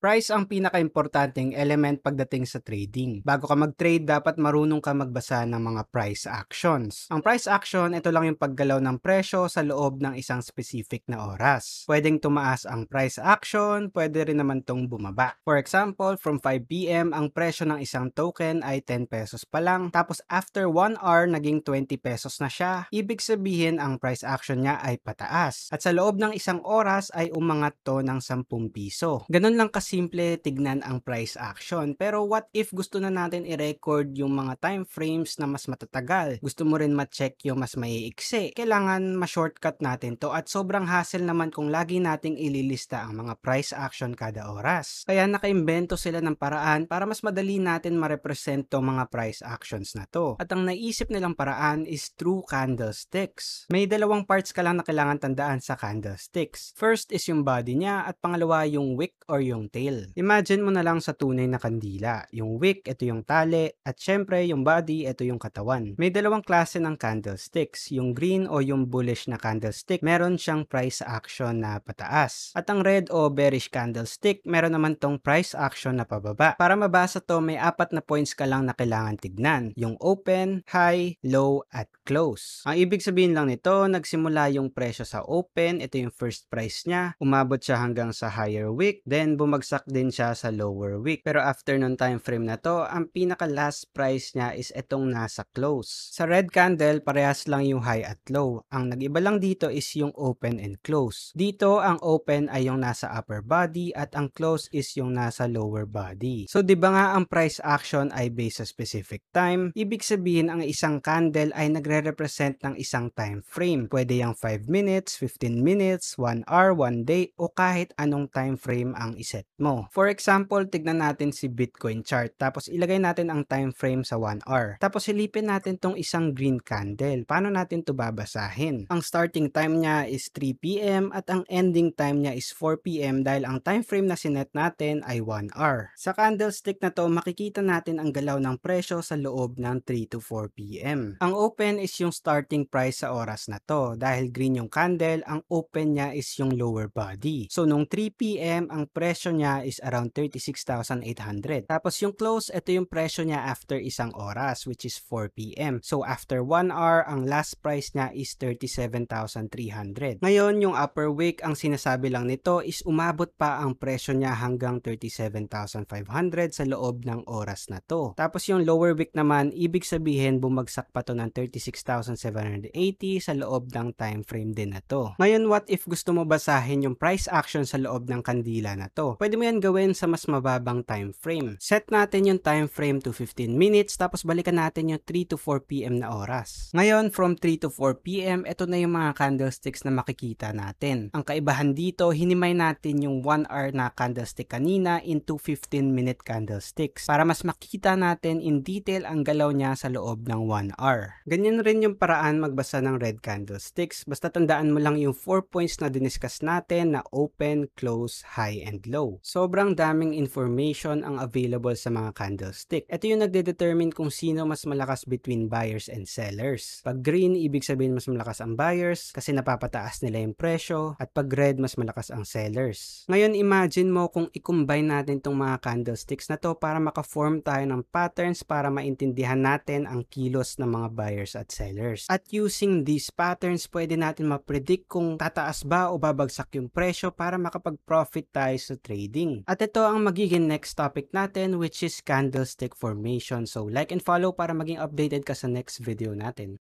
Price ang pinakaimportanteng element pagdating sa trading. Bago ka mag-trade, dapat marunong ka magbasa ng mga price actions. Ang price action, ito lang yung paggalaw ng presyo sa loob ng isang specific na oras. Pwedeng tumaas ang price action, pwede rin naman tong bumaba. For example, from 5 p.m., ang presyo ng isang token ay 10 pesos pa lang, tapos after 1 hour, naging 20 pesos na siya. Ibig sabihin, ang price action niya ay pataas. At sa loob ng isang oras ay umangat to ng 10 piso. Ganun lang simple tignan ang price action. Pero what if gusto na natin i-record yung mga time frames na mas matatagal? Gusto mo rin ma-check yung mas maiiksi? Kailangan ma-shortcut natin to at sobrang hassle naman kung lagi nating ililista ang mga price action kada oras. Kaya nakaimbento sila ng paraan para mas madali natin ma-represent tong mga price actions na to. At ang naisip nilang paraan is through candlesticks. May dalawang parts ka lang na kailangan tandaan sa candlesticks. First is yung body niya at pangalawa yung wick or yung tail. Imagine mo na lang sa tunay na kandila. Yung wick, ito yung tali, at syempre yung body, ito yung katawan. May dalawang klase ng candlesticks. Yung green o yung bullish na candlestick, meron siyang price action na pataas. At ang red o bearish candlestick, meron naman tong price action na pababa. Para mabasa to, may 4 na points ka lang na kailangan tignan. Yung open, high, low, at close. Ang ibig sabihin lang nito, nagsimula yung presyo sa open, ito yung first price niya, umabot siya hanggang sa higher wick, then bumagsak din siya sa lower wick. Pero after nung time frame na to, ang pinaka last price niya is etong nasa close. Sa red candle, parehas lang yung high at low. Ang nag-iba lang dito is yung open and close. Dito, ang open ay yung nasa upper body at ang close is yung nasa lower body. So, di ba nga ang price action ay based sa specific time? Ibig sabihin, ang isang candle ay nagre-represent ng isang time frame. Pwede yung 5 minutes, 15 minutes, 1 hour, 1 day, o kahit anong time frame ang iset mo. For example, tignan natin si Bitcoin chart, tapos ilagay natin ang time frame sa 1 hour. Tapos silipin natin tong isang green candle. Paano natin to babasahin? Ang starting time niya is 3 p.m. at ang ending time niya is 4 p.m. dahil ang time frame na sinet natin ay 1 hour. Sa candlestick na to, makikita natin ang galaw ng presyo sa loob ng 3 to 4 p.m. Ang open is yung starting price sa oras na to. Dahil green yung candle, ang open niya is yung lower body. So nung 3 p.m. ang presyo niya is around 36,800. Tapos yung close, ito yung presyo niya after isang oras, which is 4 p.m. So after 1 hour, ang last price niya is 37,300. Ngayon, yung upper wick, ang sinasabi lang nito is umabot pa ang presyo niya hanggang 37,500 sa loob ng oras na to. Tapos yung lower wick naman, ibig sabihin bumagsak pa to ng 36,780 sa loob ng time frame din na to. Ngayon, what if gusto mo basahin yung price action sa loob ng kandila na to? Pwede mo yan gawin sa mas mababang time frame. Set natin yung time frame to 15 minutes, tapos balikan natin yung 3 to 4 p.m. na oras. Ngayon, from 3 to 4 p.m., ito na yung mga candlesticks na makikita natin. Ang kaibahan dito, hinimay natin yung 1 hour na candlestick kanina into 15-minute candlesticks para mas makita natin in detail ang galaw niya sa loob ng 1 hour. Ganyan rin yung paraan magbasa ng red candlesticks. Basta tandaan mo lang yung 4 points na diniscuss natin na open, close, high, and low. Sobrang daming information ang available sa mga candlestick. Ito yung nagde-determine kung sino mas malakas between buyers and sellers. Pag green, ibig sabihin mas malakas ang buyers kasi napapataas nila yung presyo, at pag red, mas malakas ang sellers. Ngayon, imagine mo kung i-combine natin tong mga candlesticks na to para maka-form tayo ng patterns para maintindihan natin ang kilos ng mga buyers at sellers. At using these patterns, pwede natin ma-predict kung tataas ba o babagsak yung presyo para makapag-profit tayo sa trading. At ito ang magiging next topic natin, which is candlestick formation. So like and follow para maging updated ka sa next video natin.